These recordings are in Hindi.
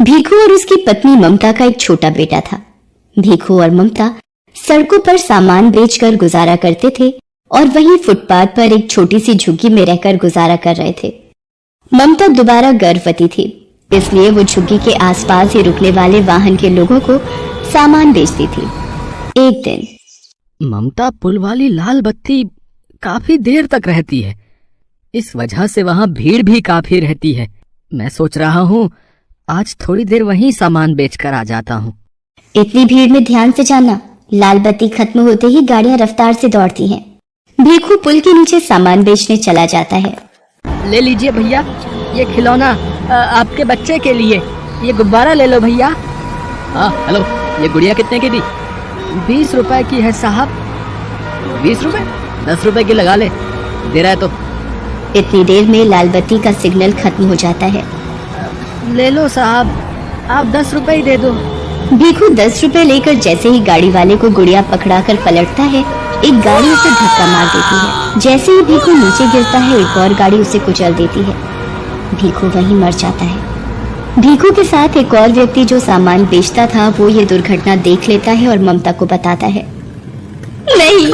भीखू और उसकी पत्नी ममता का एक छोटा बेटा था। भीखू और ममता सड़कों पर सामान बेचकर गुजारा करते थे और वहीं फुटपाथ पर एक छोटी सी झुग्गी में रहकर गुजारा कर रहे थे। ममता दोबारा गर्भवती थी, इसलिए वो झुग्गी के आसपास ही रुकने वाले वाहन के लोगों को सामान बेचती थी। एक दिन ममता पुल वाली लाल बत्ती काफी देर तक रहती है, इस वजह से वहां भीड़ भी काफी रहती है। मैं सोच रहा हूँ आज थोड़ी देर वहीं सामान बेचकर आ जाता हूँ। इतनी भीड़ में ध्यान से जाना, लाल बत्ती खत्म होते ही गाड़ियां रफ्तार से दौड़ती हैं। भीखू पुल के नीचे सामान बेचने चला जाता है। ले लीजिए भैया, ये खिलौना आपके बच्चे के लिए, ये गुब्बारा ले लो भैया। हाँ हेलो, ये गुड़िया कितने की दी? 20 रुपए की है साहब। 20 रुपए? 10 रुपए की लगा ले, दे रहा है तो। इतनी देर में लाल बत्ती का सिग्नल खत्म हो जाता है। ले लो साहब, आप 10 रुपए ही दे दो। भीखू 10 रुपए लेकर जैसे ही गाड़ी वाले को गुड़िया पकड़ाकर पलटता है, एक गाड़ी उसे धक्का मार देती है। जैसे ही भीखू नीचे गिरता है, एक और गाड़ी उसे कुचल देती है। भीखू वहीं मर जाता है। भीखू के साथ एक और व्यक्ति जो सामान बेचता था, वो ये दुर्घटना देख लेता है और ममता को बताता है। नहीं,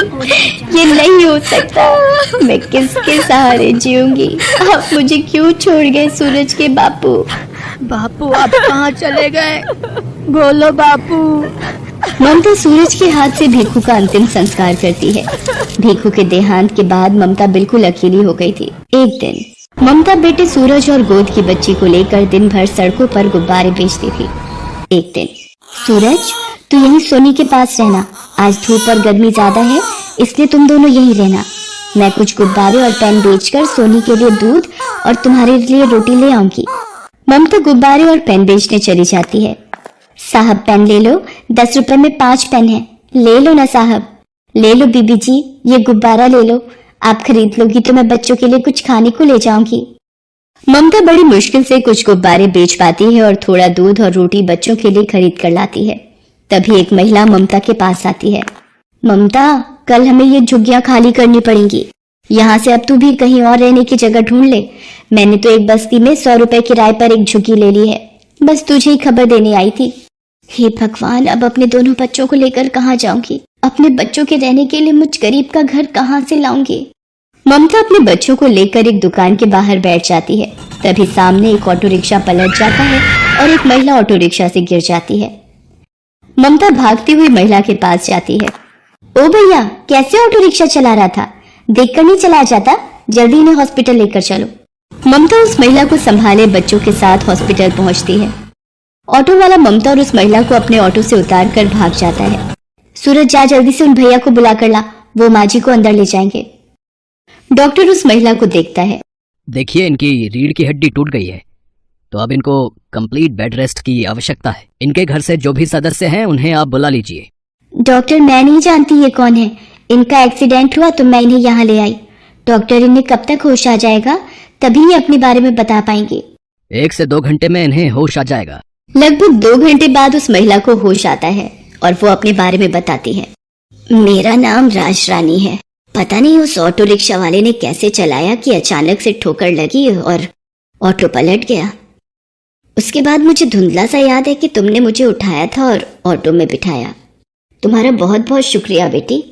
ये नहीं हो सकता, मैं किसके सहारे जीऊंगी? आप मुझे क्यों छोड़ गए सूरज के बापू? बापू आप कहाँ चले गए? बोलो बापू। ममता सूरज के हाथ से भीखू का अंतिम संस्कार करती है। भीखू के देहांत के बाद ममता बिल्कुल अकेली हो गई थी। एक दिन ममता बेटे सूरज और गोद की बच्ची को लेकर दिन भर सड़कों पर गुब्बारे बेचती थी। एक दिन, सूरज तू यहीं सोनी के पास रहना, आज धूप और गर्मी ज्यादा है, इसलिए तुम दोनों यहीं रहना। मैं कुछ गुब्बारे और पेन बेचकर सोनी के लिए दूध और तुम्हारे लिए रोटी ले आऊंगी। ममता गुब्बारे और पेन बेचने चली जाती है। साहब पेन ले लो, 10 रुपए में 5 पेन है, ले लो ना साहब। ले लो बीबी जी, ये गुब्बारा ले लो, आप खरीद लोगी तो मैं बच्चों के लिए कुछ खाने को ले जाऊंगी। ममता बड़ी मुश्किल से कुछ गुब्बारे बेच पाती है और थोड़ा दूध और रोटी बच्चों के लिए खरीद कर लाती है। तभी एक महिला ममता के पास आती है। ममता, कल हमें ये झुग्गियां खाली करनी पड़ेंगी, यहाँ से अब तू भी कहीं और रहने की जगह ढूंढ ले। मैंने तो एक बस्ती में 100 रुपए किराए पर एक झुग्गी ले ली है, बस तुझे ही खबर देने आई थी। हे भगवान, अब अपने दोनों बच्चों को लेकर कहाँ जाऊंगी? अपने बच्चों के रहने के लिए मुझ गरीब का घर कहाँ से लाऊंगी? ममता अपने बच्चों को लेकर एक दुकान के बाहर बैठ जाती है। तभी सामने एक ऑटो रिक्शा पलट जाता है और एक महिला ऑटो रिक्शा से गिर जाती है। ममता भागती हुई महिला के पास जाती है। ओ भैया, कैसे ऑटो रिक्शा चला रहा था? देखकर नहीं चला जाता? जल्दी इन्हें हॉस्पिटल लेकर चलो। ममता उस महिला को संभाले बच्चों के साथ हॉस्पिटल पहुंचती है। ऑटो वाला ममता और उस महिला को अपने ऑटो से उतार कर भाग जाता है। सूरज जा जल्दी से उन भैया को बुला कर ला, वो माँ जी को अंदर ले जाएंगे। डॉक्टर उस महिला को देखता है। देखिए, इनकी रीढ़ की हड्डी टूट गई है, तो अब इनको कंप्लीट बेड रेस्ट की आवश्यकता है। इनके घर से जो भी सदस्य हैं उन्हें आप बुला लीजिए। डॉक्टर, मैं नहीं जानती ये कौन है, इनका एक्सीडेंट हुआ तो मैं इन्हें यहाँ ले आई। डॉक्टर, इन्हें कब तक होश आ जाएगा? तभी ये अपने बारे में बता पाएंगे। 1 से 2 घंटे में इन्हें होश आ जाएगा। लगभग 2 घंटे बाद उस महिला को होश आता है और वो अपने बारे में बताती है। मेरा नाम राज रानी है, पता नहीं उस ऑटो रिक्शा वाले ने कैसे चलाया कि अचानक से ठोकर लगी और ऑटो पलट गया। उसके बाद मुझे धुंधला सा याद है कि तुमने मुझे उठाया था और ऑटो में बिठाया। तुम्हारा बहुत बहुत शुक्रिया बेटी,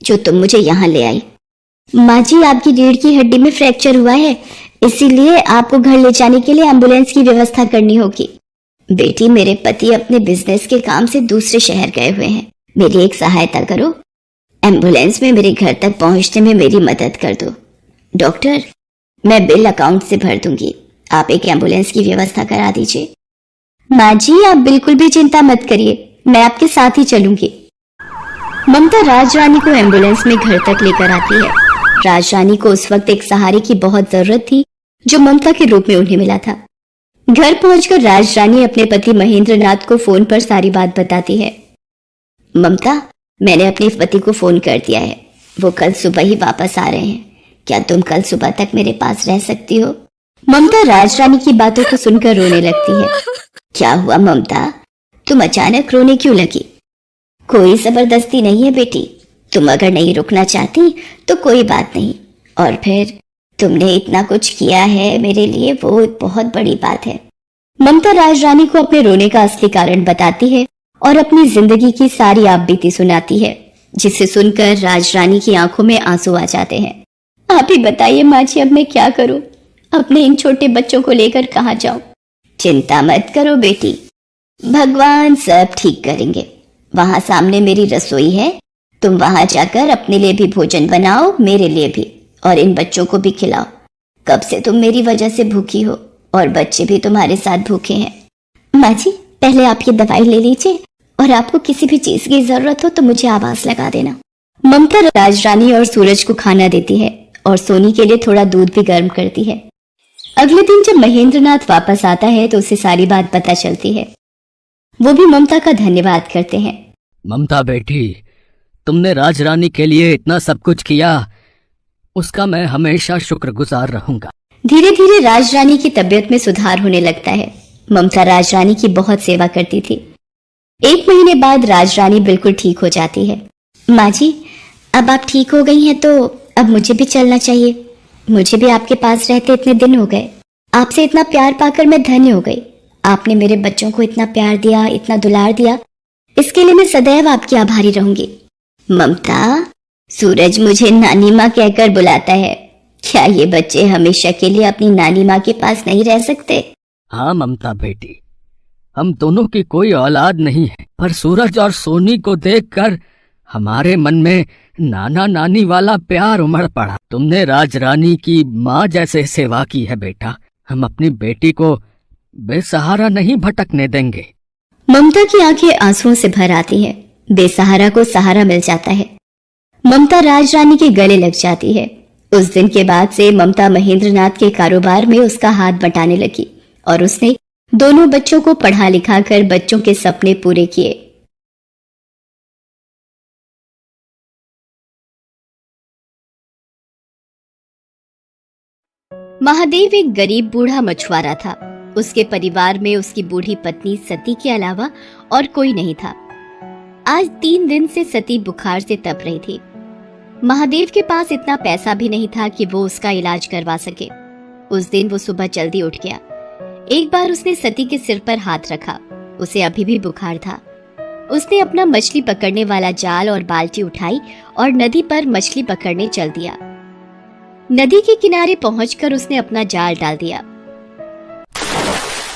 जो तुम मुझे यहाँ ले आई। माँ जी, आपकी रीढ़ की हड्डी में फ्रैक्चर हुआ है, इसीलिए आपको घर ले जाने के लिए एम्बुलेंस की व्यवस्था करनी होगी। बेटी, मेरे पति अपने बिजनेस के काम से दूसरे शहर गए हुए हैं, मेरी एक सहायता करो, एम्बुलेंस में मेरे घर तक पहुंचने में मेरी मदद कर दो। डॉक्टर, मैं बिल अकाउंट से भर दूंगी, आप एक एम्बुलेंस की व्यवस्था करा दीजिए। माँ जी, आप बिल्कुल भी चिंता मत करिए, मैं आपके साथ ही चलूंगी। ममता राज रानी को एम्बुलेंस में घर तक लेकर आती है। राज रानी को उस वक्त एक सहारे की बहुत जरूरत थी, जो ममता के रूप में उन्हें मिला था। घर पहुंचकर राज रानी अपने पति महेंद्र नाथ को फोन पर सारी बात बताती है। ममता, मैंने अपने पति को फोन कर दिया है, वो कल सुबह ही वापस आ रहे हैं, क्या तुम कल सुबह तक मेरे पास रह सकती हो? ममता राज रानी की बातों को सुनकर रोने लगती है। क्या हुआ ममता, तुम अचानक रोने क्यों लगी? कोई जबरदस्ती नहीं है बेटी, तुम अगर नहीं रुकना चाहती तो कोई बात नहीं, और फिर तुमने इतना कुछ किया है मेरे लिए, वो बहुत बड़ी बात है। ममता राजरानी को अपने रोने का असली कारण बताती है और अपनी जिंदगी की सारी आपबीती सुनाती है, जिसे सुनकर राजरानी की आंखों में आंसू आ जाते हैं। आप ही बताइए माँ जी, अब मैं क्या करूं? अपने इन छोटे बच्चों को लेकर कहाँ जाऊं? चिंता मत करो बेटी, भगवान सब ठीक करेंगे। वहां सामने मेरी रसोई है, तुम वहां जाकर अपने लिए भी भोजन बनाओ, मेरे लिए भी, और इन बच्चों को भी खिलाओ। कब से तुम मेरी वजह से भूखी हो और बच्चे भी तुम्हारे साथ भूखे हैं। माँ जी, पहले आप ये दवाई ले लीजिए और आपको किसी भी चीज की जरूरत हो तो मुझे आवाज लगा देना। ममता राजरानी और सूरज को खाना देती है और सोनी के लिए थोड़ा दूध भी गर्म करती है। अगले दिन जब महेंद्रनाथ वापस आता है तो उसे सारी बात पता चलती है। वो भी ममता का धन्यवाद करते हैं। ममता बेटी, तुमने राजरानी के लिए इतना सब कुछ किया, उसका मैं हमेशा शुक्रगुजार रहूंगा। धीरे धीरे राजरानी की तबीयत में सुधार होने लगता है। ममता राजरानी की बहुत सेवा करती थी। 1 महीने बाद राजरानी बिल्कुल ठीक हो जाती है। माँ जी, अब आप ठीक हो गई हैं तो अब मुझे भी चलना चाहिए। मुझे भी आपके पास रहते इतने दिन हो गए। आपसे इतना प्यार पाकर मैं धन्य हो गई। आपने मेरे बच्चों को इतना प्यार दिया, इतना दुलार दिया, इसके लिए मैं सदैव आपकी आभारी रहूंगी। ममता, सूरज मुझे नानी माँ कहकर बुलाता है। क्या ये बच्चे हमेशा के लिए अपनी नानी माँ के पास नहीं रह सकते? हाँ ममता बेटी, हम दोनों की कोई औलाद नहीं है, पर सूरज और सोनी को देखकर हमारे मन में नाना नानी वाला प्यार उमड़ पड़ा। तुमने राजरानी की माँ जैसे सेवा की है बेटा। हम अपनी बेटी को बेसहारा नहीं भटकने देंगे। ममता की आंखें आंसुओं से भर आती हैं। बेसहारा को सहारा मिल जाता है। ममता राजरानी के गले लग जाती है। उस दिन के बाद से ममता महेंद्रनाथ के कारोबार में उसका हाथ बटाने लगी और उसने दोनों बच्चों को पढ़ा लिखा कर बच्चों के सपने पूरे किए। महादेव एक गरीब बूढ़ा मछुआरा था। उसके परिवार में उसकी बूढ़ी पत्नी सती के अलावा और कोई नहीं था। आज 3 दिन से सती बुखार से तप रही थी। महादेव के पास इतना पैसा भी नहीं था कि वो उसका इलाज करवा सके। उस दिन वो सुबह जल्दी उठ गया। एक बार उसने सती के सिर पर हाथ रखा। उसे अभी भी बुखार था। उसने अपना मछली पकड़ने वाला जाल और बाल्टी उठाई और नदी पर मछली पकड़ने चल दिया। नदी के किनारे पहुंचकर उसने अपना जाल डाल दिया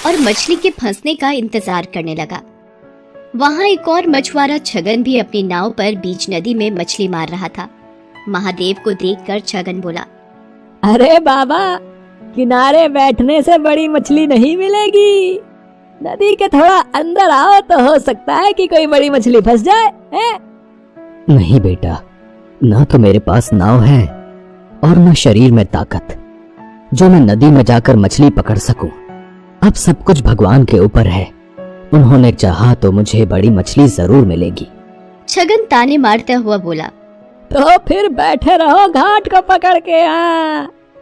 और मछली के फंसने का इंतजार करने लगा। वहां एक और मछुआरा छगन भी अपनी नाव पर बीच नदी में मछली मार रहा था। महादेव को देखकर छगन बोला, अरे बाबा, किनारे बैठने से बड़ी मछली नहीं मिलेगी। नदी के थोड़ा अंदर आओ तो हो सकता है कि कोई बड़ी मछली फंस जाए। नहीं बेटा, ना तो मेरे पास नाव है और न शरीर में ताकत जो मैं नदी में जाकर मछली पकड़ सकूं। अब सब कुछ भगवान के ऊपर है। उन्होंने चाहा तो मुझे बड़ी मछली जरूर मिलेगी। छगन ताने मारता हुआ बोला, तो फिर बैठे रहो घाट को पकड़ के।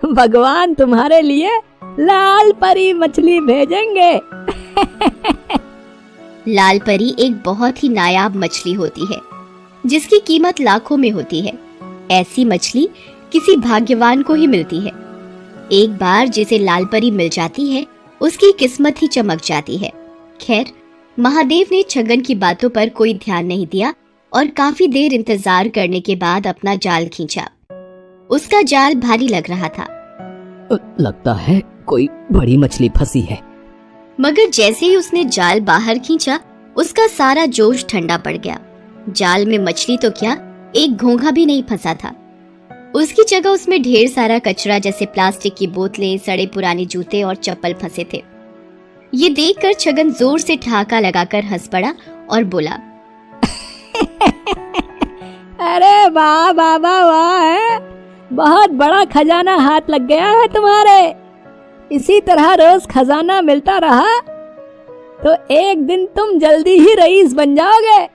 भगवान तुम्हारे लिए लाल परी मछली भेजेंगे। लाल परी एक बहुत ही नायाब मछली होती है जिसकी कीमत लाखों में होती है। ऐसी मछली किसी भाग्यवान को ही मिलती है। एक बार जिसे लाल परी मिल जाती है उसकी किस्मत ही चमक जाती है। खैर, महादेव ने छगन की बातों पर कोई ध्यान नहीं दिया और काफी देर इंतजार करने के बाद अपना जाल खींचा। उसका जाल भारी लग रहा था। लगता है कोई बड़ी मछली फंसी है। मगर जैसे ही उसने जाल बाहर खींचा उसका सारा जोश ठंडा पड़ गया। जाल में मछली तो क्या, एक घोंघा भी नहीं फंसा था। उसकी जगह उसमें ढेर सारा कचरा जैसे प्लास्टिक की बोतलें, सड़े पुराने जूते और चप्पल फंसे थे। ये देखकर छगन जोर से ठहाका लगाकर हंस पड़ा और बोला, अरे वाह बाबा वाह, है बहुत बड़ा खजाना हाथ लग गया है तुम्हारे। इसी तरह रोज खजाना मिलता रहा तो एक दिन तुम जल्दी ही रईस बन जाओगे।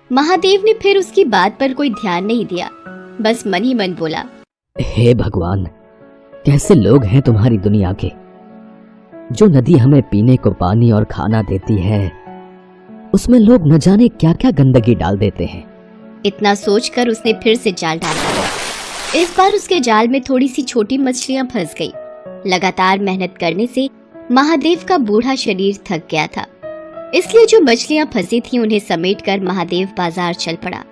महादेव ने फिर उसकी बात पर कोई ध्यान नहीं दिया, बस मन ही मन बोला, हे भगवान, कैसे लोग हैं तुम्हारी दुनिया के। जो नदी हमें पीने को पानी और खाना देती है उसमें लोग न जाने क्या क्या गंदगी डाल देते हैं। इतना सोचकर उसने फिर से जाल डाला। इस बार उसके जाल में थोड़ी सी छोटी मछलियां फंस गई। लगातार मेहनत करने से महादेव का बूढ़ा शरीर थक गया था, इसलिए जो मछलियां फंसी थीं उन्हें समेटकर महादेव बाजार चल पड़ा।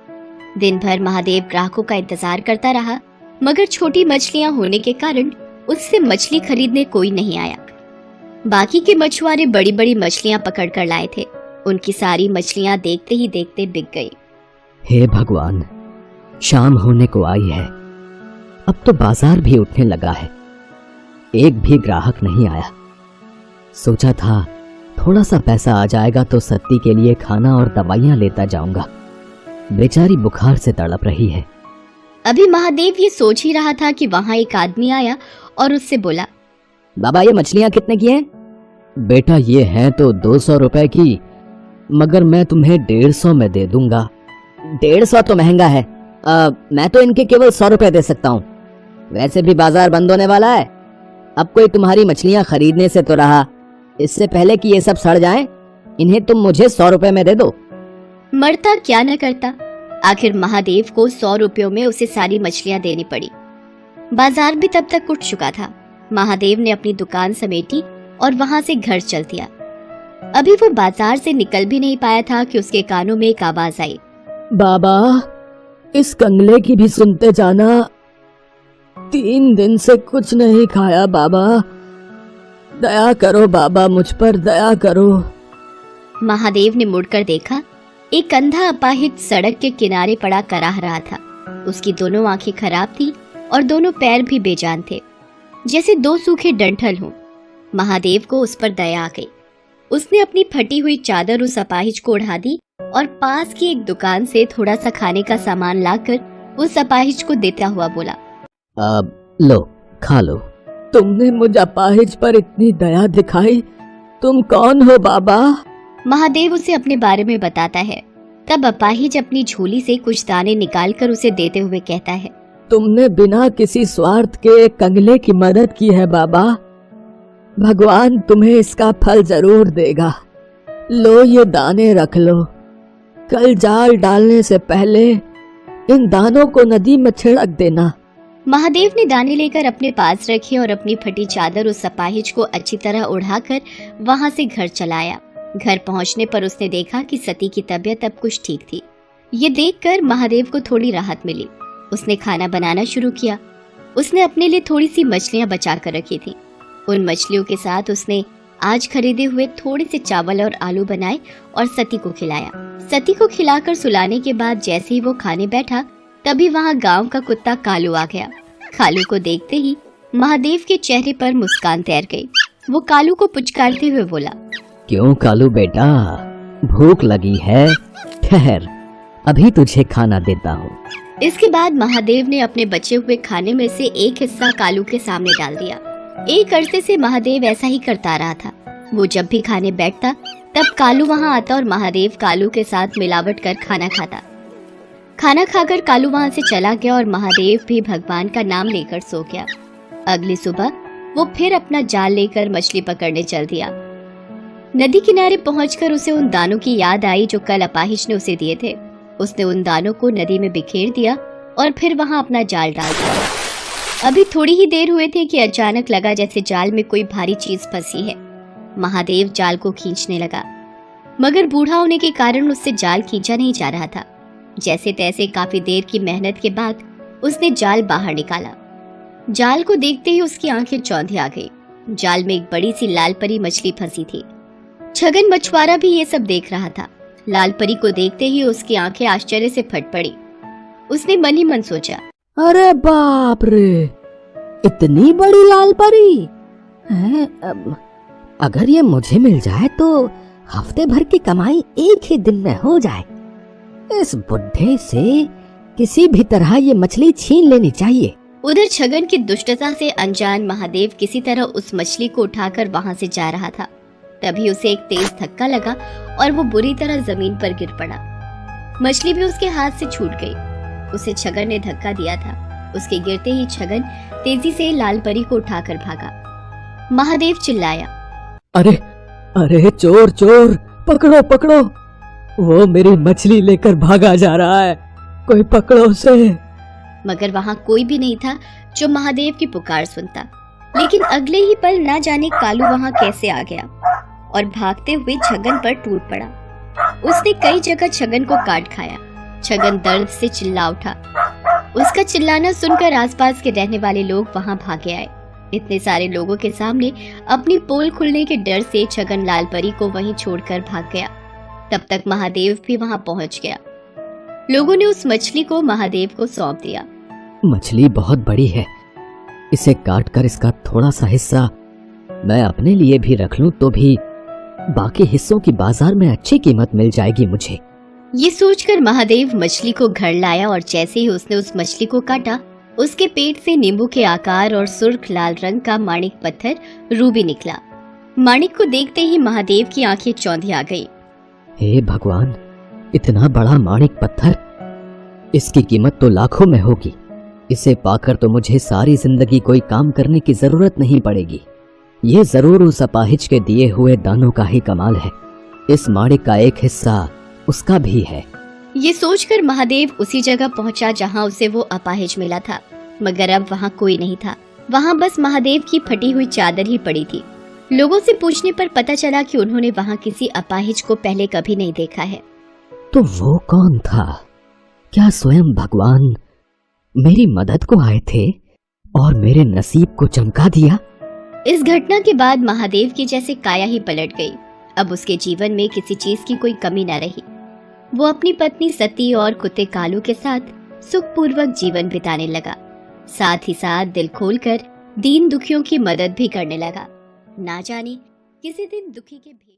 दिन भर महादेव ग्राहकों का इंतजार करता रहा, मगर छोटी मछलियां होने के कारण उससे मछली खरीदने कोई नहीं आया। बाकी के मछुआरे बड़ी बड़ी मछलियां पकड़ कर लाए थे। उनकी सारी मछलियां देखते ही देखते बिक गई। हे भगवान, शाम होने को आई है, अब तो बाजार भी उठने लगा है, एक भी ग्राहक नहीं आया। सोचा था थोड़ा सा पैसा आ जाएगा तो सत्ती के लिए खाना और दवाइयां लेता जाऊंगा, बेचारी बुखार से तड़प रही है। अभी महादेव ये सोच ही रहा था कि वहां एक आदमी आया और उससे बोला, बाबा ये मछलियां कितने की हैं? बेटा ये हैं तो 200 रुपए की, मगर मैं तुम्हें 150 में दे दूंगा। 150 तो महंगा है, मैं तो इनके केवल 100 रुपए दे सकता हूँ। वैसे भी बाजार बंद होने वाला है, अब कोई तुम्हारी मछलियां खरीदने से तो रहा, इससे पहले कि ये सब सड़ जाएं, इन्हें तुम मुझे 100 रुपए में दे दो। मरता क्या न करता। आखिर महादेव को 100 रुपयों में उसे सारी मछलियां देनी पड़ी। बाजार भी तब तक उठ चुका था। महादेव ने अपनी दुकान समेटी और वहां से घर चल दिया। अभी वो बाजार से निकल भी नहीं पाया था कि उसके कानों में एक आवाज आई, बाबा इस कंगले की भी सुनते जाना, 3 दिन से कुछ नहीं खाया बाबा, दया करो बाबा, मुझ पर दया करो। महादेव ने मुड़कर देखा, एक अंधा अपाहिज सड़क के किनारे पड़ा कराह रहा था। उसकी दोनों आंखें खराब थी और दोनों पैर भी बेजान थे, जैसे 2 सूखे डंठल हों। महादेव को उस पर दया आ गई। उसने अपनी फटी हुई चादर उस अपाहिज को ओढ़ा दी और पास की एक दुकान से थोड़ा सा खाने का सामान लाकर उस अपाहिज को देता हुआ बोला, अब लो खा लो। तुमने मुझ अपाहिज पर इतनी दया दिखाई, तुम कौन हो बाबा? महादेव उसे अपने बारे में बताता है। तब अपाहिज अपनी झोली से कुछ दाने निकालकर उसे देते हुए कहता है, तुमने बिना किसी स्वार्थ के कंगले की मदद की है बाबा, भगवान तुम्हें इसका फल जरूर देगा। लो ये दाने रख लो, कल जाल डालने से पहले इन दानों को नदी में छिड़क देना। महादेव ने दाने लेकर अपने पास रखे और अपनी फटी चादर उस अपाहिज को अच्छी तरह उड़ाकर वहां से घर चलाया। घर पहुंचने पर उसने देखा कि सती की तबीयत अब कुछ ठीक थी। ये देखकर महादेव को थोड़ी राहत मिली। उसने खाना बनाना शुरू किया। उसने अपने लिए थोड़ी सी मछलियां बचा कर रखी थी। उन मछलियों के साथ उसने आज खरीदे हुए थोड़े से चावल और आलू बनाए और सती को खिलाया। सती को खिलाकर सुलाने के बाद जैसे ही वो खाने बैठा, तभी वहाँ गांव का कुत्ता कालू आ गया। कालू को देखते ही महादेव के चेहरे पर मुस्कान तैर गई। वो कालू को पुचकारते हुए बोला, क्यों कालू बेटा, भूख लगी है? ठहर, अभी तुझे खाना देता हूँ। इसके बाद महादेव ने अपने बचे हुए खाने में से एक हिस्सा कालू के सामने डाल दिया। एक अरसे से महादेव ऐसा ही करता रहा था। वो जब भी खाने बैठता तब कालू वहाँ आता और महादेव कालू के साथ मिलावट कर खाना खाता। खाना खाकर कालू वहाँ से चला गया और महादेव भी भगवान का नाम लेकर सो गया। अगली सुबह वो फिर अपना जाल लेकर मछली पकड़ने चल दिया। नदी किनारे पहुंचकर उसे उन दानों की याद आई जो कल अपाहिज ने उसे दिए थे। उसने उन दानों को नदी में बिखेर दिया और फिर वहां अपना जाल डाल दिया। अभी थोड़ी ही देर हुए थे कि अचानक लगा जैसे जाल में कोई भारी चीज फंसी है। महादेव जाल को खींचने लगा, मगर बूढ़ा होने के कारण उससे जाल खींचा नहीं जा रहा था। जैसे तैसे काफी देर की मेहनत के बाद उसने जाल बाहर निकाला। जाल को देखते ही उसकी आंखें चौंधी आ गई। जाल में एक बड़ी सी लाल परी मछली फंसी थी। छगन मछुआरा भी ये सब देख रहा था। लाल परी को देखते ही उसकी आंखें आश्चर्य से फट पड़ी। उसने मन ही मन सोचा, अरे बाप रे, इतनी बड़ी लाल परी है? अगर ये मुझे मिल जाए तो हफ्ते भर की कमाई एक ही दिन में हो जाए। इस बुढ़े से किसी भी तरह ये मछली छीन लेनी चाहिए। उधर छगन की दुष्टता से अनजान महादेव किसी तरह उस मछली को उठाकर वहां से जा रहा था। तभी उसे एक तेज धक्का लगा और वो बुरी तरह जमीन पर गिर पड़ा। मछली भी उसके हाथ से छूट गई। उसे छगन ने धक्का दिया था। उसके गिरते ही छगन तेजी से लाल परी को उठाकर भागा। महादेव चिल्लाया, अरे अरे चोर चोर, पकड़ो पकड़ो, वो मेरी मछली लेकर भागा जा रहा है, कोई पकड़ो उसे। मगर वहां कोई भी नहीं था जो महादेव की पुकार सुनता। लेकिन अगले ही पल ना जाने कालू वहां कैसे आ गया और भागते हुए छगन पर टूट पड़ा। उसने कई जगह छगन को काट खाया। छगन दर्द से चिल्ला उठा। उसका चिल्लाना सुनकर आसपास के रहने वाले लोग वहां भागे आए। इतने सारे लोगों के सामने अपनी पोल खुलने के डर से छगन लाल परी को वहीं छोड़कर भाग गया। तब तक महादेव भी वहां पहुंच गया। लोगों ने उस मछली को महादेव को सौंप दिया। मछली बहुत बड़ी है, इसे काट कर इसका थोड़ा सा हिस्सा मैं अपने लिए भी रख लूं तो भी बाकी हिस्सों की बाजार में अच्छी कीमत मिल जाएगी मुझे। ये सोचकर महादेव मछली को घर लाया और जैसे ही उसने उस मछली को काटा, उसके पेट से नींबू के आकार और सुर्ख लाल रंग का माणिक पत्थर रूबी निकला। माणिक को देखते ही महादेव की आंखें चौंधी आ गई। हे भगवान, इतना बड़ा माणिक पत्थर, इसकी कीमत तो लाखों में होगी। इसे पाकर तो मुझे सारी जिंदगी कोई काम करने की जरूरत नहीं पड़ेगी। ये जरूर उस अपाहिज के दिए हुए दानों का ही कमाल है। इस माणिक का एक हिस्सा उसका भी है। ये सोचकर महादेव उसी जगह पहुंचा जहां उसे वो अपाहिज मिला था, मगर अब वहां कोई नहीं था। वहां बस महादेव की फटी हुई चादर ही पड़ी थी। लोगों से पूछने पर पता चला कि उन्होंने वहां किसी अपाहिज को पहले कभी नहीं देखा है। तो वो कौन था? क्या स्वयं भगवान मेरी मदद को आए थे और मेरे नसीब को चमका दिया? इस घटना के बाद महादेव की जैसे काया ही पलट गई। अब उसके जीवन में किसी चीज की कोई कमी न रही। वो अपनी पत्नी सती और कुत्ते कालू के साथ सुखपूर्वक जीवन बिताने लगा। साथ ही साथ दिल खोलकर दीन दुखियों की मदद भी करने लगा। ना जाने किसी दिन दुखी के भी